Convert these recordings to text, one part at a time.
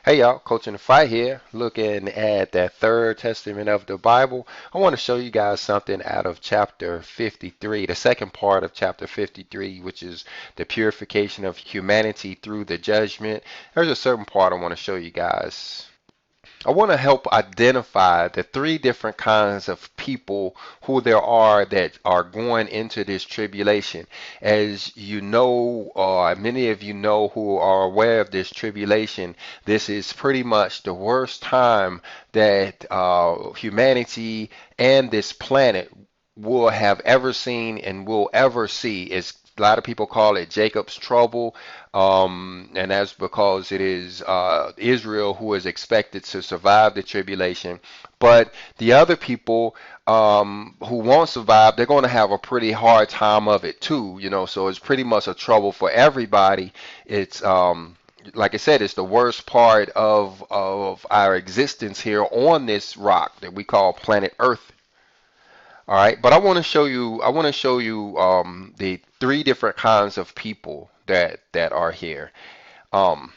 Hey y'all, Coach in the Fight here, looking at that third testament of the Bible. I want to show you guys something out of chapter 53, the second part of chapter 53, which is the purification of humanity through the judgment. There's a certain part I want to show you guys. I want to help identify the three different kinds of people who there are that are going into this tribulation. As you know, or many of you know who are aware of this tribulation, this is pretty much the worst time that humanity and this planet will have ever seen and will ever see. It's a lot of people call it Jacob's trouble, and that's because it is Israel who is expected to survive the tribulation. But the other people who won't survive, they're going to have a pretty hard time of it too, you know. So it's pretty much a trouble for everybody. It's like I said, it's the worst part of our existence here on this rock that we call planet Earth. All right, but I want to show you the three different kinds of people that are here. Um,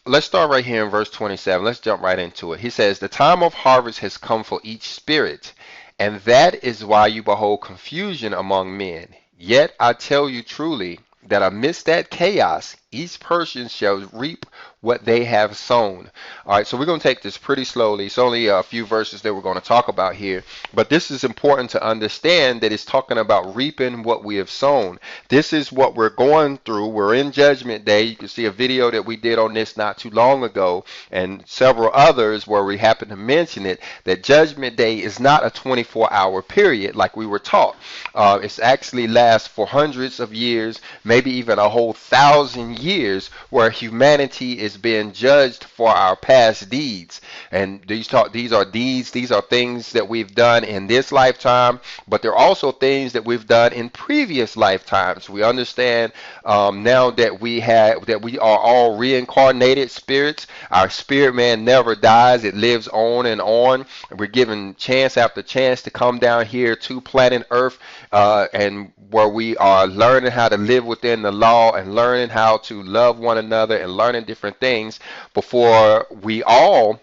let's start right here in verse 27. Let's jump right into it. He says, "The time of harvest has come for each spirit, and that is why you behold confusion among men. Yet I tell you truly that amidst that chaos, each person shall reap what they have sown." All right, so we're going to take this pretty slowly. It's only a few verses that we're going to talk about here, but this is important to understand that it's talking about reaping what we have sown. This is what we're going through. We're in Judgment Day. You can see a video that we did on this not too long ago, and several others where we happen to mention it, that Judgment Day is not a 24-hour period like we were taught. It's actually lasts for hundreds of years, maybe even a whole 1,000 years, where humanity is being judged for our past deeds. And these are deeds, these are things that we've done in this lifetime, but they're also things that we've done in previous lifetimes. We understand now that we are all reincarnated spirits. Our spirit man never dies; it lives on and on. And we're given chance after chance to come down here to planet Earth, and where we are learning how to live within the law and learning how to love one another and learning different things before we all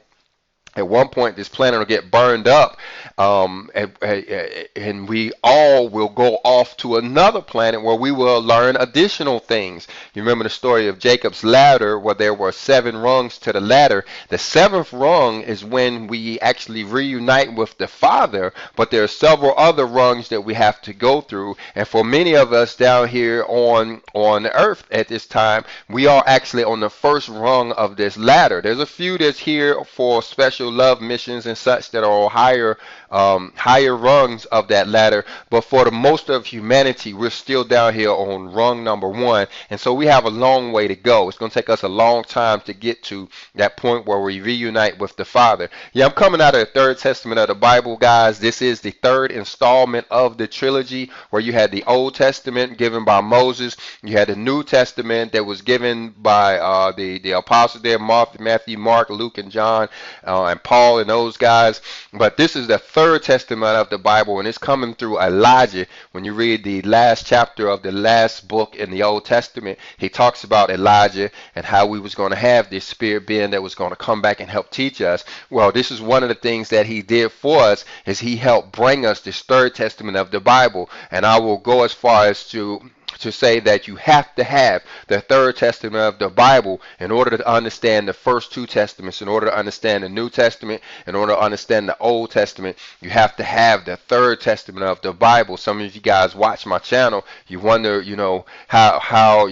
at one point this planet will get burned up, and we all will go off to another planet where we will learn additional things. You remember the story of Jacob's ladder, where there were seven rungs to the ladder. The seventh rung is when we actually reunite with the Father, but there are several other rungs that we have to go through. And for many of us down here on Earth at this time, we are actually on the first rung of this ladder. There's a few that's here for special love missions and such that are on higher rungs of that ladder, but for the most of humanity, we're still down here on rung number one, and so we have a long way to go. It's going to take us a long time to get to that point where we reunite with the Father. Yeah, I'm coming out of the third testament of the Bible, guys. This is the third installment of the trilogy, where you had the Old Testament given by Moses, you had the New Testament that was given by the apostles there, Matthew, Mark, Luke, and John, and Paul and those guys. But this is the third testament of the Bible, and it's coming through Elijah. When you read the last chapter of the last book in the Old Testament, he talks about Elijah and how we was going to have this spirit being that was going to come back and help teach us. Well, this is one of the things that he did for us, is he helped bring us this third testament of the Bible. And I will go as far as to say that you have to have the third testament of the Bible in order to understand the first two testaments, in order to understand the New Testament, in order to understand the Old Testament. You have to have the third testament of the Bible. Some of you guys watch my channel, you wonder, how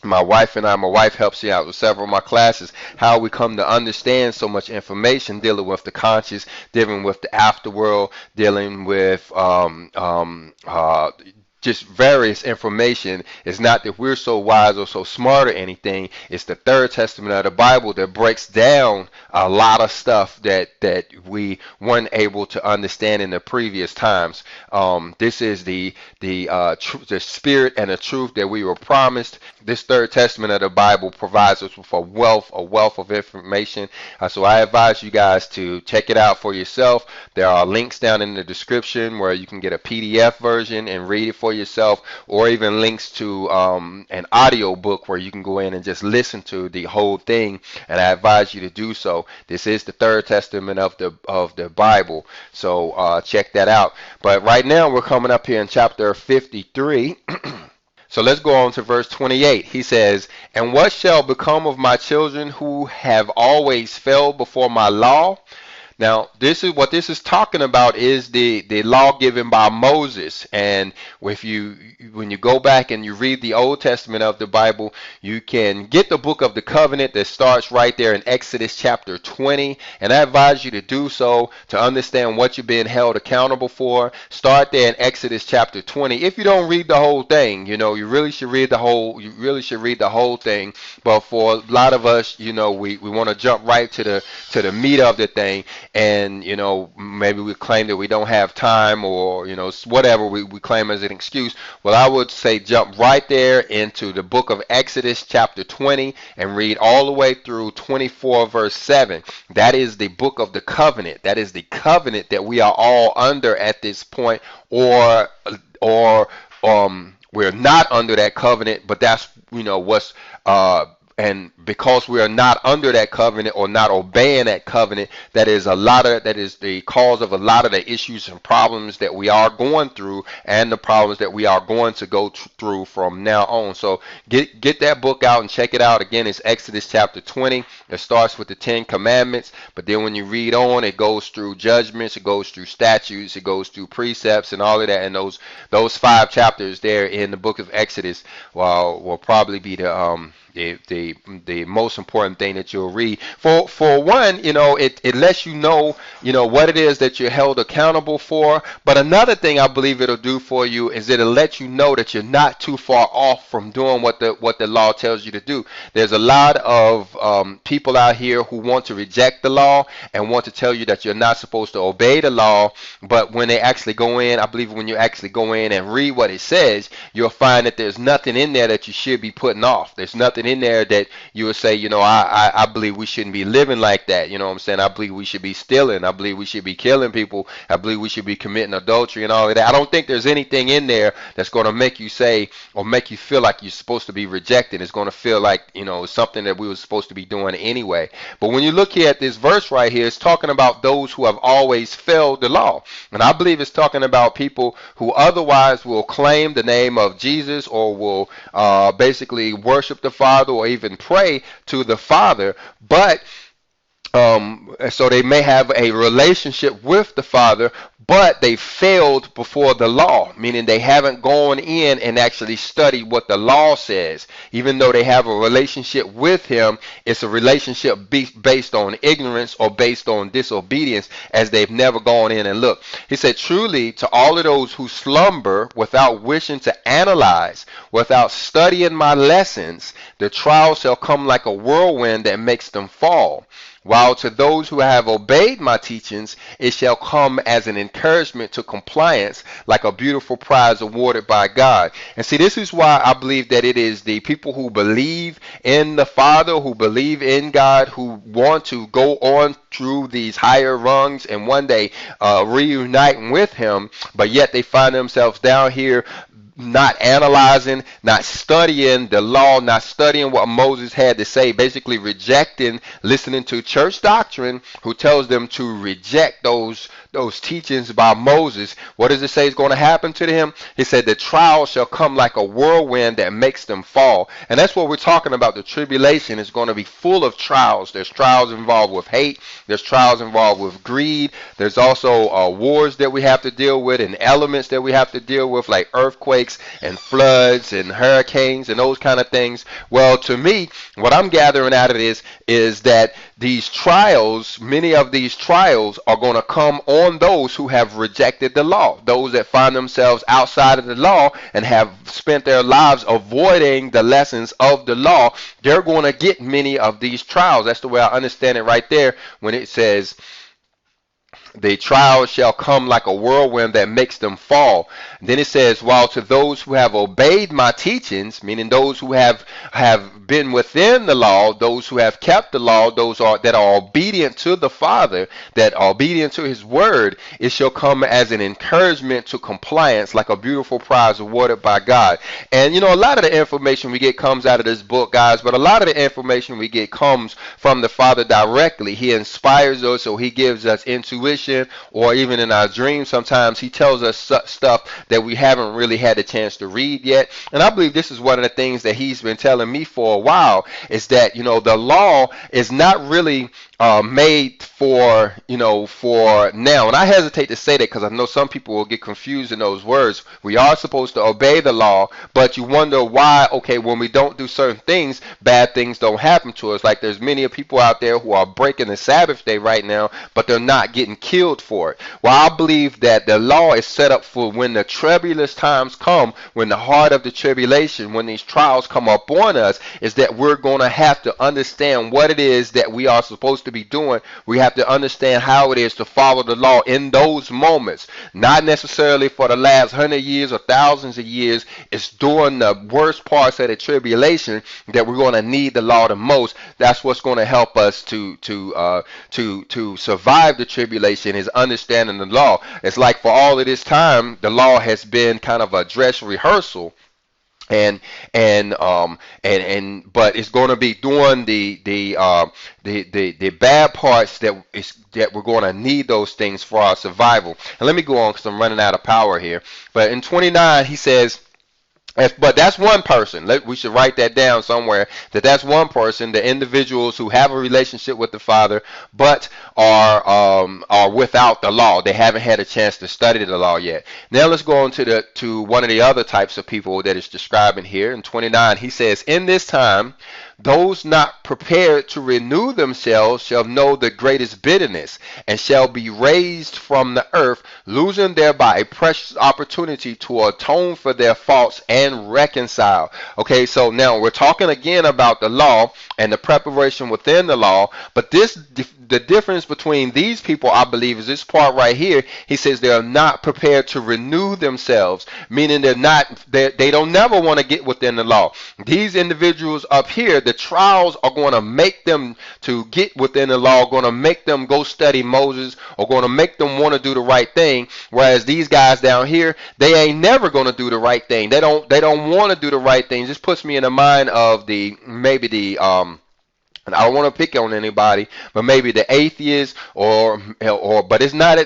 my wife helps me out with several of my classes, how we come to understand so much information dealing with the conscious, dealing with the afterworld, dealing with just various information. It's not that we're so wise or so smart or anything. It's the third testament of the Bible that breaks down a lot of stuff that we weren't able to understand in the previous times. This is the spirit and the truth that we were promised. This third testament of the Bible provides us with a wealth of information. So I advise you guys to check it out for yourself. There are links down in the description where you can get a PDF version and read it for yourself, or even links to an audio book where you can go in and just listen to the whole thing. And I advise you to do so. This is the third testament of the Bible, so check that out. But right now we're coming up here in chapter 53. So let's go on to verse 28. He says, "And what shall become of my children who have always failed before my law?" Now, this is what this is talking about, is the law given by Moses. And when you go back and you read the Old Testament of the Bible, you can get the book of the covenant that starts right there in Exodus chapter 20. And I advise you to do so to understand what you're being held accountable for. Start there in Exodus chapter 20. If you don't read the whole thing, you really should read the whole thing. But for a lot of us, we want to jump right to the meat of the thing. And maybe we claim that we don't have time, or whatever we claim as an excuse. Well, I would say jump right there into the book of Exodus chapter 20 and read all the way through 24 verse 7. That is the book of the covenant. That is the covenant that we are all under at this point, or we're not under that covenant, but that's what's and because we are not under that covenant, or not obeying that covenant, that is the cause of a lot of the issues and problems that we are going through, and the problems that we are going to go through from now on. So get that book out and check it out. Again, it's Exodus chapter 20. It starts with the 10 commandments, but then when you read on, it goes through judgments, it goes through statutes, it goes through precepts, and all of that. And those 5 chapters there in the book of Exodus will probably be the most important thing that you'll read. For one, it lets you know what it is that you're held accountable for. But another thing I believe it'll do for you is it'll let you know that you're not too far off from doing what the law tells you to do. There's a lot of people out here who want to reject the law and want to tell you that you're not supposed to obey the law. But when they actually go in, I believe when you actually go in and read what it says, you'll find that there's nothing in there that you should be putting off. There's nothing in there that you would say, I believe we shouldn't be living like that. You know what I'm saying? I believe we should be stealing. I believe we should be killing people. I believe we should be committing adultery and all of that. I don't think there's anything in there that's going to make you say, or make you feel like you're supposed to be rejected. It's going to feel like, something that we were supposed to be doing anyway. But when you look here at this verse right here, it's talking about those who have always failed the law. And I believe it's talking about people who otherwise will claim the name of Jesus, or will basically worship the Father, or even pray to the Father, but so they may have a relationship with the Father, but they failed before the law, meaning they haven't gone in and actually studied what the law says. Even though they have a relationship with Him, it's a relationship based on ignorance or based on disobedience, as they've never gone in and looked. He said, "Truly, to all of those who slumber without wishing to analyze, without studying my lessons, the trial shall come like a whirlwind that makes them fall. While to those who have obeyed my teachings, it shall come as an encouragement to compliance, like a beautiful prize awarded by God." And see, this is why I believe that it is the people who believe in the Father, who believe in God, who want to go on through these higher rungs and one day reunite with Him, but yet they find themselves down here not analyzing, not studying the law, not studying what Moses had to say, basically rejecting listening to church doctrine who tells them to reject those teachings by Moses. What does it say is going to happen to them? He said the trial shall come like a whirlwind that makes them fall. And that's what we're talking about. The tribulation is going to be full of trials. There's trials involved with hate. There's trials involved with greed. There's also wars that we have to deal with, and elements that we have to deal with, like earthquakes and floods and hurricanes and those kind of things. Well, to me, what I'm gathering out of this is that these trials, many of these trials, are going to come on those who have rejected the law, those that find themselves outside of the law and have spent their lives avoiding the lessons of the law. They're going to get many of these trials. That's the way I understand it right there when it says, the trial shall come like a whirlwind that makes them fall. Then it says, while to those who have obeyed my teachings, meaning those who have been within the law, those who have kept the law, those that are obedient to the Father, that are obedient to his word, it shall come as an encouragement to compliance, like a beautiful prize awarded by God. And a lot of the information we get comes out of this book, guys, but a lot of the information we get comes from the Father directly. He inspires us, or he gives us intuition, or even in our dreams sometimes he tells us stuff that we haven't really had a chance to read yet. And I believe this is one of the things that he's been telling me for a while, is that the law is not really made for for now. And I hesitate to say that because I know some people will get confused in those words. We are supposed to obey the law, but you wonder why, okay, when we don't do certain things, bad things don't happen to us. Like there's many people out there who are breaking the Sabbath day right now, but they're not getting killed for it. Well, I believe that the law is set up for when the tribulous times come, when the heart of the tribulation, when these trials come upon us, is that we're going to have to understand what it is that we are supposed to be doing. We have to understand how it is to follow the law in those moments, not necessarily for the last 100 years or thousands of years. It's during the worst parts of the tribulation that we're going to need the law the most. That's what's going to help us to survive the tribulation, is understanding the law. It's like for all of this time, the law has been kind of a dress rehearsal. And but it's going to be during the bad parts that we're going to need those things for our survival. And let me go on because I'm running out of power here. But in 29 he says, but that's one person. We should write that down somewhere, that's one person, the individuals who have a relationship with the Father but are without the law. They haven't had a chance to study the law yet. Now let's go on to one of the other types of people that is describing here. In 29 he says, in this time those not prepared to renew themselves shall know the greatest bitterness, and shall be raised from the earth, losing thereby a precious opportunity to atone for their faults and reconcile. Okay, so now we're talking again about the law and the preparation within the law, but the difference between these people, I believe, is this part right here. He says they are not prepared to renew themselves, meaning they don't never want to get within the law. These individuals up here, the trials are going to make them to get within the law, going to make them go study Moses, or going to make them want to do the right thing. Whereas these guys down here, they ain't never going to do the right thing. They don't want to do the right thing. This puts me in the mind of and I don't want to pick on anybody, but maybe the atheists, but it's not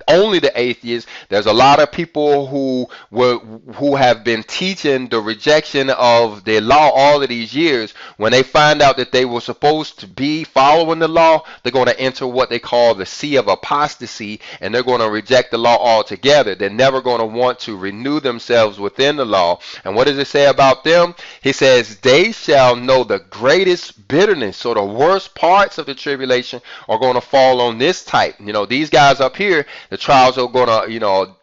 only the atheists. There's a lot of people who have been teaching the rejection of the law all of these years. When they find out that they were supposed to be following the law, they're going to enter what they call the sea of apostasy, and they're going to reject the law altogether. They're never going to want to renew themselves within the law. And what does it say about them? He says, they shall know the greatest bitterness. So the worst parts of the tribulation are going to fall on this type. These guys up here, the trials are going to,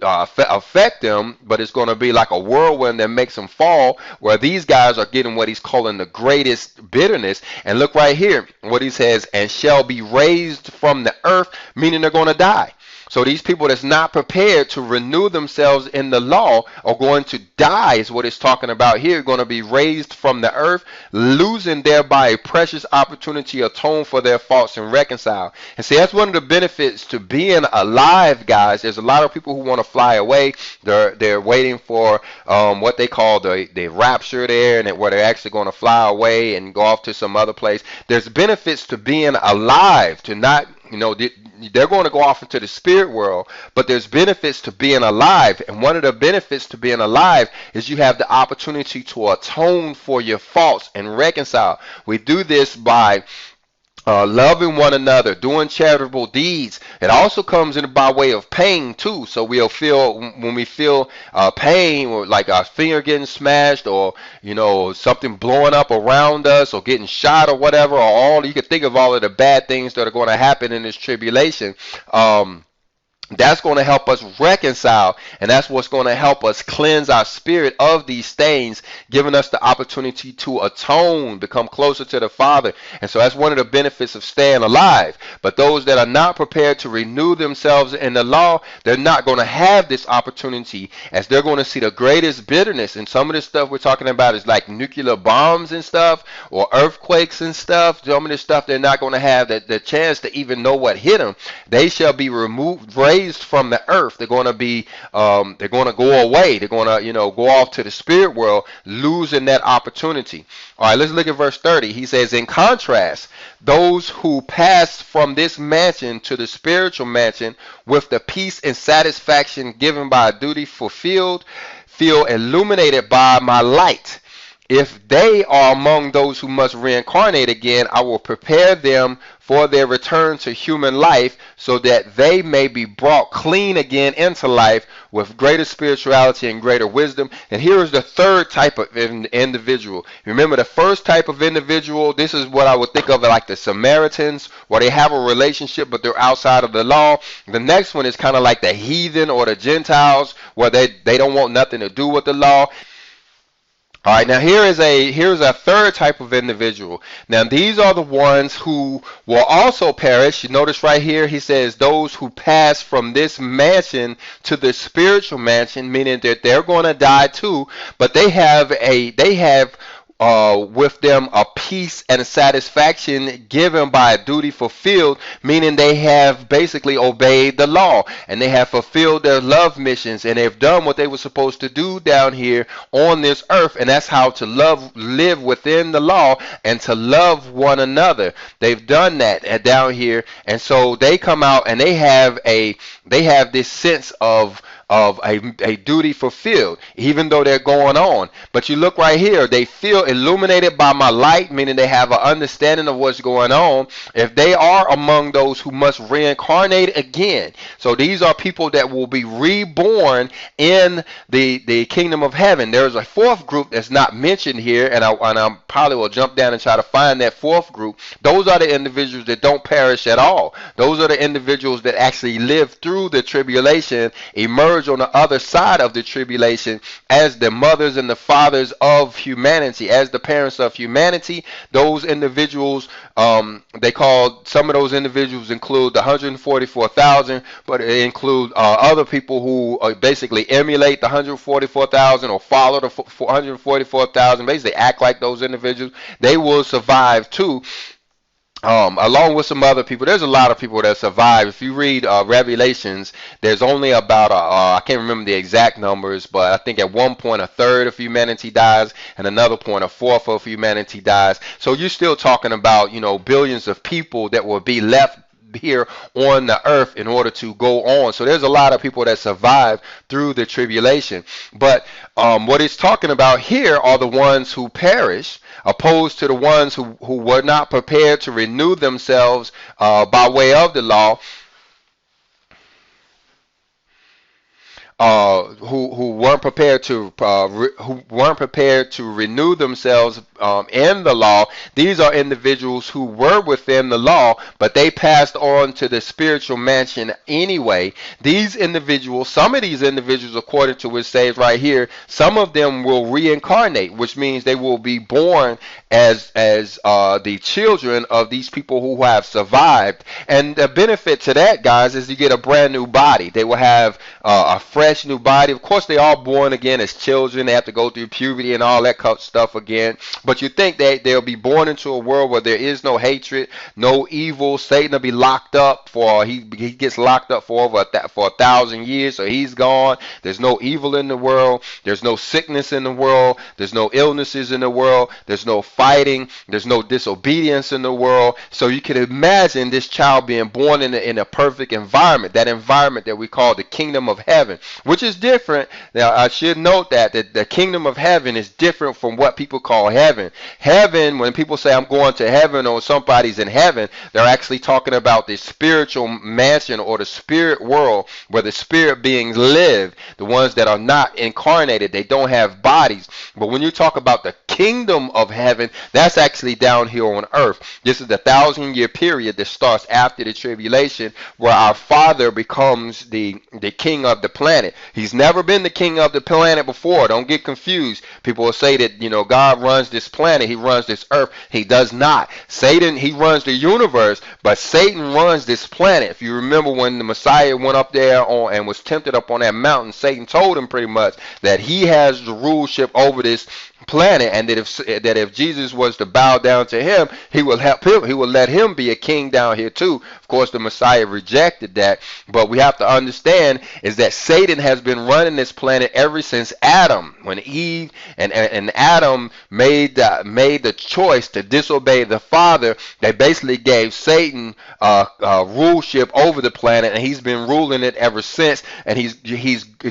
affect them, but it's going to be like a whirlwind that makes them fall, where these guys are getting what he's calling the greatest bitterness. And look right here, what he says, and shall be raised from the earth, meaning they're going to die. So these people that's not prepared to renew themselves in the law are going to die, is what it's talking about here, going to be raised from the earth, losing thereby a precious opportunity to atone for their faults and reconcile. And see, that's one of the benefits to being alive, guys. There's a lot of people who want to fly away. They're waiting for what they call the rapture there, and where they're actually going to fly away and go off to some other place. There's benefits to being alive, to not, they're going to go off into the spirit world, but there's benefits to being alive. And one of the benefits to being alive is you have the opportunity to atone for your faults and reconcile. We do this by loving one another, doing charitable deeds. It also comes in by way of pain too. So we'll feel, when we feel pain, or like our finger getting smashed, or something blowing up around us, or getting shot, or whatever, or you can think of all of the bad things that are going to happen in this tribulation. That's going to help us reconcile, and that's what's going to help us cleanse our spirit of these stains, giving us the opportunity to atone, become closer to the Father. And so that's one of the benefits of staying alive. But those that are not prepared to renew themselves in the law, they're not going to have this opportunity, as they're going to see the greatest bitterness. And some of this stuff we're talking about is like nuclear bombs and stuff, or earthquakes and stuff. Some of this stuff they're not going to have the chance to even know what hit them. They shall be removed, raised from the earth. They're going to be, they're going to go away. They're going to, go off to the spirit world, losing that opportunity. All right, let's look at verse 30. He says, in contrast, those who pass from this mansion to the spiritual mansion with the peace and satisfaction given by a duty fulfilled, feel illuminated by my light. If they are among those who must reincarnate again, I will prepare them for their return to human life, so that they may be brought clean again into life with greater spirituality and greater wisdom. And here is the third type of individual. Remember, the first type of individual, this is what I would think of like the Samaritans, where they have a relationship but they're outside of the law. The next one is kind of like the heathen or the Gentiles, where they don't want nothing to do with the law. All right, now here's a third type of individual. Now these are the ones who will also perish. You notice right here he says those who pass from this mansion to the spiritual mansion, meaning that they're going to die too, but they have with them a peace and satisfaction given by a duty fulfilled, meaning they have basically obeyed the law and they have fulfilled their love missions, and they've done what they were supposed to do down here on this earth, and that's how to live within the law and to love one another. They've done that down here, and so they come out and they have this sense of a duty fulfilled, even though they're going on. But you look right here, they feel illuminated by my light, meaning they have an understanding of what's going on. If they are among those who must reincarnate again, so these are people that will be reborn in the kingdom of heaven. There's a fourth group that's not mentioned here, and I probably will jump down and try to find that fourth group. Those are the individuals that don't perish at all. Those are the individuals that actually live through the tribulation, emerge on the other side of the tribulation as the mothers and the fathers of humanity, as the parents of humanity. Those individuals, they call, some of those individuals include the 144,000, but it include other people who basically emulate the 144,000 or follow the 144,000, basically act like those individuals. They will survive too. Along with some other people. There's a lot of people that survive. If you read Revelations, there's only about I can't remember the exact numbers, but I think at one point a third of humanity dies, and another point a fourth of humanity dies. So you're still talking about, billions of people that will be left here on the earth in order to go on. So there's a lot of people that survive through the tribulation. But what it's talking about here are the ones who perish, opposed to the ones who were not prepared to renew themselves by way of the law, who weren't prepared to renew themselves in the law. These are individuals who were within the law, but they passed on to the spiritual mansion anyway. These individuals, some of these individuals, according to what it says right here, some of them will reincarnate, which means they will be born as the children of these people who have survived. And the benefit to that, guys, is you get a brand new body. They will have a fresh new body. Of course, they are born again as children. They have to go through puberty and all that stuff again. But you think that they'll be born into a world where there is no hatred, no evil. Satan will be locked up he gets locked up for 1,000 years, so he's gone. There's no evil in the world. There's no sickness in the world. There's no illnesses in the world. There's no fighting. There's no disobedience in the world. So you can imagine this child being born in a perfect environment, that environment that we call the kingdom of heaven, which is different. Now, I should note that the kingdom of heaven is different from what people call heaven. Heaven, when people say I'm going to heaven or somebody's in heaven, they're actually talking about the spiritual mansion or the spirit world where the spirit beings live, the ones that are not incarnated. They don't have bodies. But when you talk about the kingdom of heaven, that's actually down here on earth. This is the 1,000-year period that starts after the tribulation, where our Father becomes the king of the planet. He's never been the king of the planet before. Don't get confused. People will say that, God runs this planet, he runs this earth. He does not. Satan, he runs the universe, but Satan runs this planet. If you remember when the Messiah went up there and was tempted up on that mountain, Satan told him pretty much that he has the ruleship over this planet, and that if Jesus was to bow down to him, he will help him. He will let him be a king down here too. Of course, the Messiah rejected that, but we have to understand is that Satan has been running this planet ever since Adam. When Eve and Adam made the choice to disobey the Father, they basically gave Satan ruleship over the planet, and he's been ruling it ever since. And he's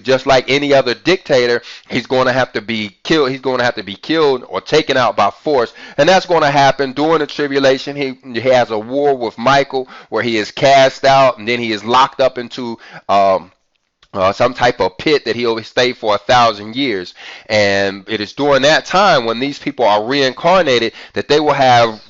just like any other dictator. He's going to have to be killed. He's going to have to be killed or taken out by force, and that's going to happen during the tribulation. He has a war with Michael where he is cast out, and then he is locked up into some type of pit that he'll stay for 1,000 years. And it is during that time when these people are reincarnated that they will have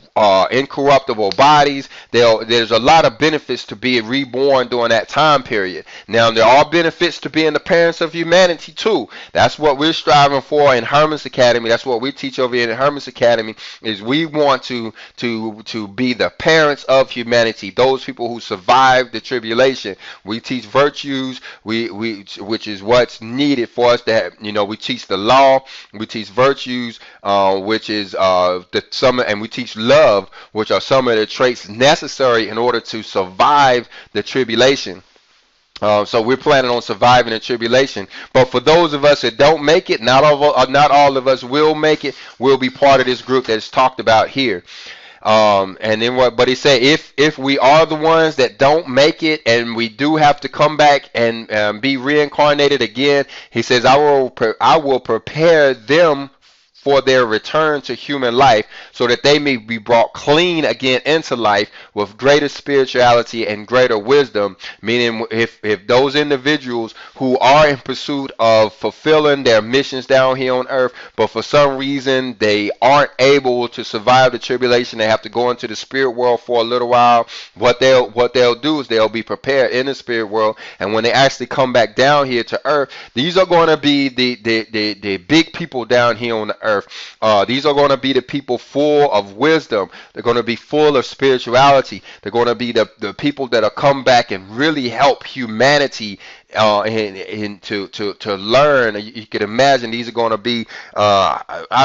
incorruptible bodies. There's a lot of benefits to being reborn during that time period. Now, there are benefits to being the parents of humanity too. That's what we're striving for in Hermas Academy. That's what we teach over here in Hermas Academy, is we want to be the parents of humanity, those people who survived the tribulation. We teach virtues, which is what's needed for us to have. We teach the law, we teach virtues, which is and we teach love, which are some of the traits necessary in order to survive the tribulation. So we're planning on surviving the tribulation. But for those of us that don't make it, not all of us will make it. We'll be part of this group that's talked about here. And then but he said, if we are the ones that don't make it and we do have to come back and be reincarnated again, he says, I will prepare them for their return to human life, so that they may be brought clean again into life with greater spirituality and greater wisdom. Meaning, if those individuals who are in pursuit of fulfilling their missions down here on earth, but for some reason they aren't able to survive the tribulation, they have to go into the spirit world for a little while. What they'll do is they'll be prepared in the spirit world, and when they actually come back down here to earth, these are going to be the big people down here on the earth. These are going to be the people full of wisdom. They're going to be full of spirituality. They're going to be the people that will come back and really help humanity to learn. You can imagine these are going to be,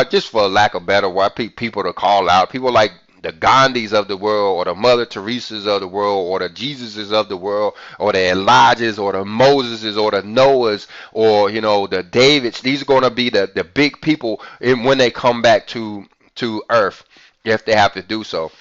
just for lack of better word, people to call out. People like the Gandhis of the world, or the Mother Teresa's of the world, or the Jesuses of the world, or the Elijahs, or the Moseses, or the Noahs, or the Davids. These are going to be the big people when they come back to earth, if they have to do so.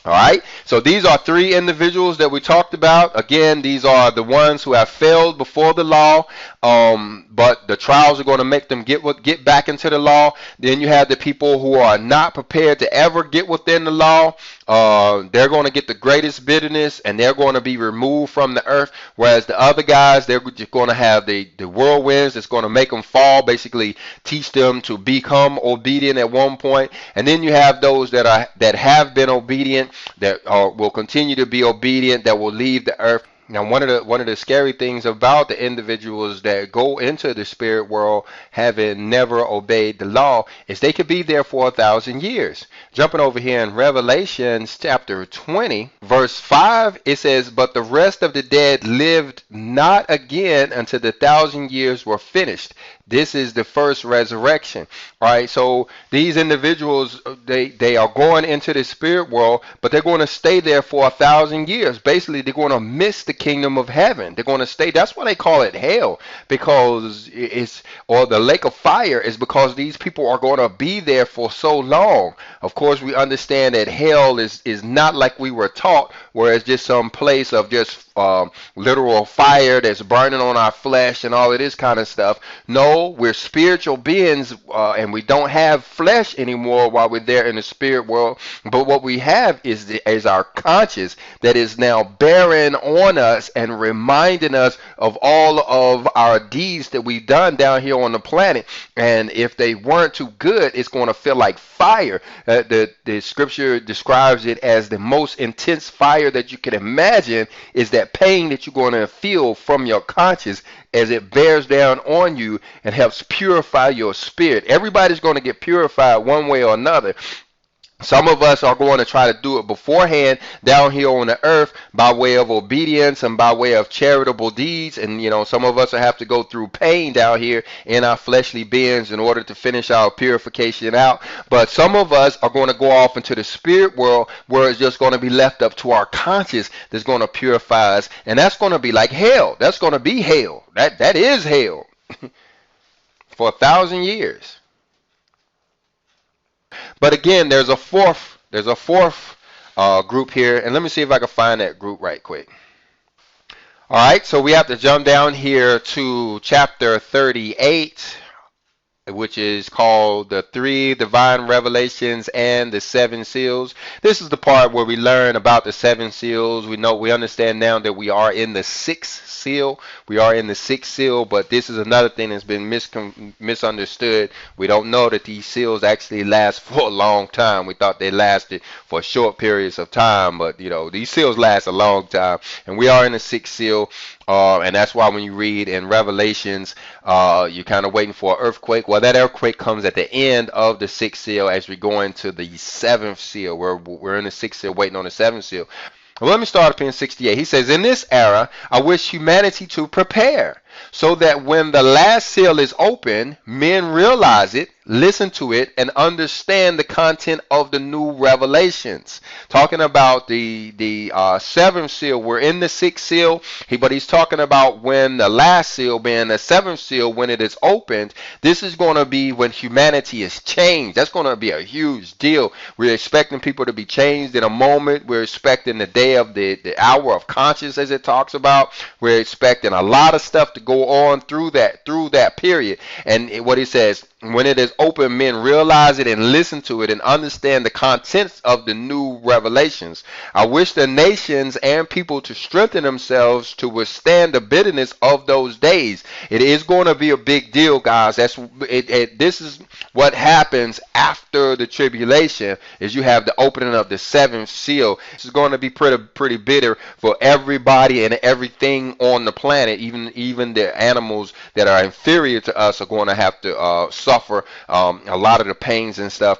All right, so these are three individuals that we talked about. Again, these are the ones who have failed before the law, but the trials are going to make them get back into the law. Then you have the people who are not prepared to ever get within the law. They're going to get the greatest bitterness, and they're going to be removed from the earth. Whereas the other guys, they're just going to have the whirlwinds that's going to make them fall, basically teach them to become obedient at one point. And then you have those that have been obedient, that will continue to be obedient, that will leave the earth. Now, one of the scary things about the individuals that go into the spirit world having never obeyed the law is they could be there for 1,000 years. Jumping over here in Revelation chapter 20, verse 5, it says, "But the rest of the dead lived not again until the 1,000 years were finished. This is the first resurrection." All right, so these individuals, they are going into the spirit world, but they're going to stay there for 1,000 years. Basically, they're going to miss the kingdom of heaven. They're going to stay. That's why they call it hell, because or the lake of fire, is because these people are going to be there for so long. Of course, we understand that hell is not like we were taught, where it's just some place of just literal fire that's burning on our flesh and all of this kind of stuff. No, we're spiritual beings, and we don't have flesh anymore while we're there in the spirit world. But what we have is our conscience that is now bearing on us us and reminding us of all of our deeds that we've done down here on the planet. And if they weren't too good, it's going to feel like fire. The scripture describes it as the most intense fire that you can imagine is that pain that you're going to feel from your conscience as it bears down on you and helps purify your spirit. Everybody's going to get purified one way or another. Some of us are going to try to do it beforehand down here on the earth by way of obedience and by way of charitable deeds. And, some of us will have to go through pain down here in our fleshly beings in order to finish our purification out. But some of us are going to go off into the spirit world where it's just going to be left up to our conscience that's going to purify us. And that's going to be like hell. That's going to be hell. That is hell for 1,000 years. But again, there's a fourth group here, and let me see if I can find that group right quick. All right, so we have to jump down here to chapter 38, which is called the 3 divine revelations and the 7 seals. This is the part where we learn about the 7 seals. We understand now that we are in the 6th seal. We are in the 6th seal, but this is another thing that's been misunderstood. We don't know that these seals actually last for a long time. We thought they lasted for short periods of time, but these seals last a long time. And we are in the 6th seal. And that's why when you read in Revelations, you're kind of waiting for an earthquake. Well, that earthquake comes at the end of the 6th seal as we go into the 7th seal. We're in the 6th seal waiting on the 7th seal. Well, let me start up in 68. He says, in this era, I wish humanity to prepare so that when the last seal is open, men realize it, listen to it, and understand the content of the new revelations. Talking about the 7th seal, we're in the 6th seal, but he's talking about when the last seal, being the 7th seal, when it is opened, this is going to be when humanity is changed. That's going to be a huge deal. We're expecting people to be changed in a moment. We're expecting the day of the hour of conscience, as it talks about. We're expecting a lot of stuff to go on through that period. And what he says, when it is open, men realize it and listen to it and understand the contents of the new revelations. I wish the nations and people to strengthen themselves to withstand the bitterness of those days. It is going to be a big deal, guys. This is what happens after the tribulation, is you have the opening of the 7th seal. This is going to be pretty bitter for everybody and everything on the planet. Even the animals that are inferior to us are going to have to suffer a lot of the pains and stuff.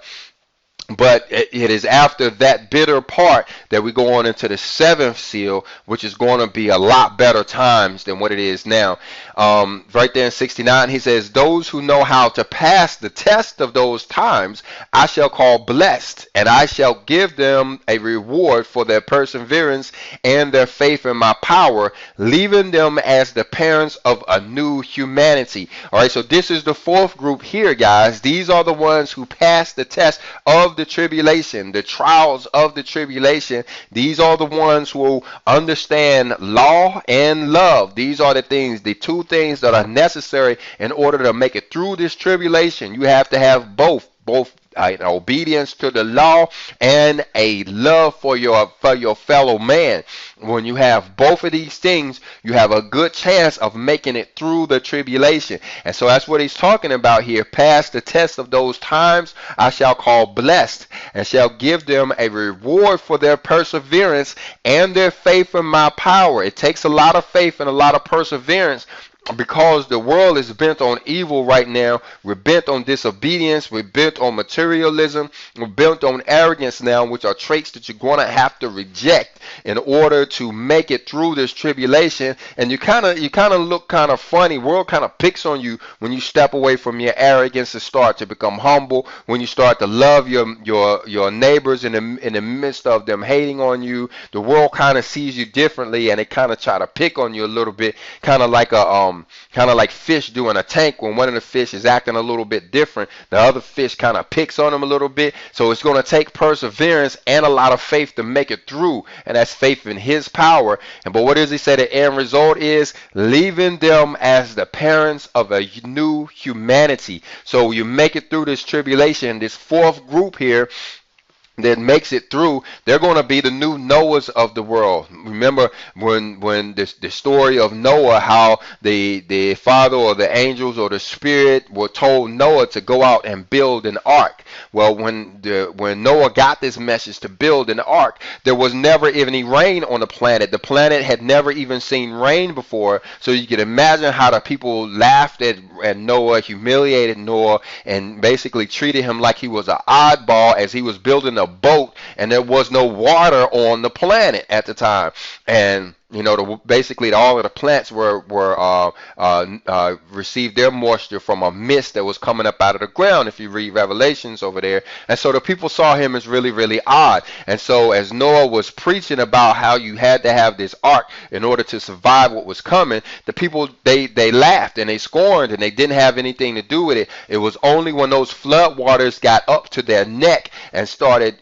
But it is after that bitter part that we go on into the 7th seal, which is going to be a lot better times than what it is now. Right there in 69, he says, those who know how to pass the test of those times, I shall call blessed, and I shall give them a reward for their perseverance and their faith in my power, leaving them as the parents of a new humanity. All right, so this is the 4th group here, guys. These are the ones who pass the test of the tribulation, the trials of the tribulation. These are the ones who understand law and love. These are the two things that are necessary in order to make it through this tribulation. You have to have both obedience to the law and a love for your fellow man. When you have both of these things, you have a good chance of making it through the tribulation. And so that's what he's talking about here. Pass the test of those times, I shall call blessed, and shall give them a reward for their perseverance and their faith in my power. It takes a lot of faith and a lot of perseverance, because the world is bent on evil right now. We're bent on disobedience. We're bent on materialism. We're bent on arrogance now, which are traits that you're going to have to reject in order to make it through this tribulation. And you kind of look kind of funny. World kind of picks on you when you step away from your arrogance and start to become humble. When you start to love your neighbors in the midst of them hating on you, the world kind of sees you differently, and they kind of try to pick on you a little bit, kind of like fish do in a tank. When one of the fish is acting a little bit different, the other fish kind of picks on them a little bit. So it's going to take perseverance and a lot of faith to make it through, and that's faith in his power. But what does he say the end result is? Leaving them as the parents of a new humanity. So you make it through this tribulation, this 4th group here. that makes it through, they're going to be the new Noahs of the world. Remember when the story of Noah, how the father or the angels or the spirit were told Noah to go out and build an ark. Well, when Noah got this message to build an ark, there was never even any rain on the planet. The planet had never even seen rain before. So you can imagine how the people laughed at Noah, humiliated Noah, and basically treated him like he was an oddball as he was building a boat, and there was no water on the planet at the time. And basically all of the plants were received their moisture from a mist that was coming up out of the ground, if you read Revelations over there. And so the people saw him as really, really odd. And so as Noah was preaching about how you had to have this ark in order to survive what was coming, the people, they laughed and they scorned, and they didn't have anything to do with it. It was only when those flood waters got up to their neck and started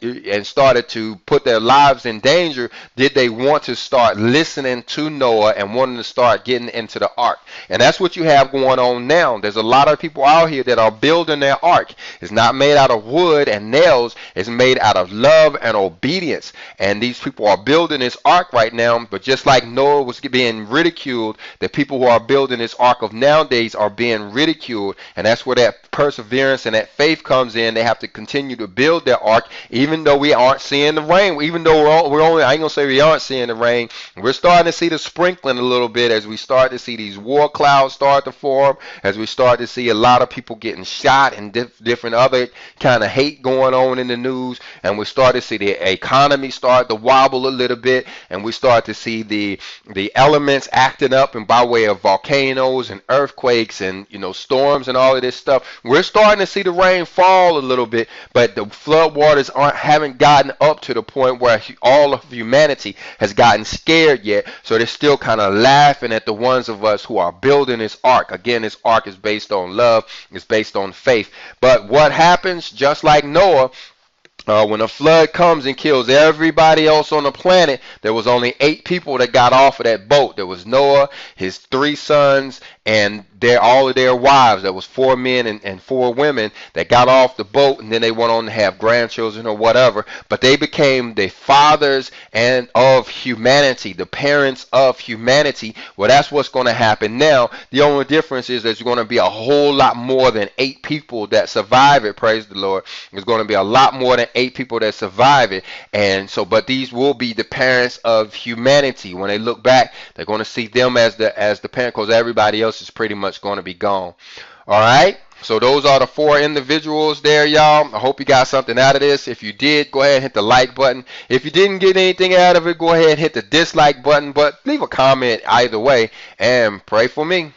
to put their lives in danger did they want to start listening to Noah and wanting to start getting into the ark. And that's what you have going on now. There's a lot of people out here that are building their ark. It's not made out of wood and nails. It's made out of love and obedience. And these people are building this ark right now. But just like Noah was being ridiculed, the people who are building this ark of nowadays are being ridiculed. And that's where that perseverance and that faith comes in. They have to continue to build their ark, even though we aren't seeing the rain. Even though we're only, I ain't gonna say we aren't seeing the rain. We're starting to see the sprinkling a little bit as we start to see these war clouds start to form, as we start to see a lot of people getting shot and different other kind of hate going on in the news, and we start to see the economy start to wobble a little bit, and we start to see the elements acting up, and by way of volcanoes and earthquakes and storms and all of this stuff. We're starting to see the rain fall a little bit, but the flood waters haven't gotten up to the point where all of humanity has gotten scared yet. So they're still kind of laughing at the ones of us who are building this ark. Again, this ark is based on love. It's based on faith. But what happens, just like Noah, when a flood comes and kills everybody else on the planet, there was only 8 people that got off of that boat. There was Noah, his 3 sons, and all of their wives. There was 4 men and 4 women that got off the boat, and then they went on to have grandchildren or whatever. But they became the fathers of humanity, the parents of humanity. Well, that's what's going to happen now. The only difference is there's going to be a whole lot more than 8 people that survive it. Praise the Lord. There's going to be a lot more than 8 people that survive it. And so, but these will be the parents of humanity. When they look back, they're going to see them as the parent, because everybody else is pretty much going to be gone. All right. So those are the 4 individuals there, y'all. I hope you got something out of this. If you did, go ahead and hit the like button. If you didn't get anything out of it, go ahead and hit the dislike button. But leave a comment either way and pray for me.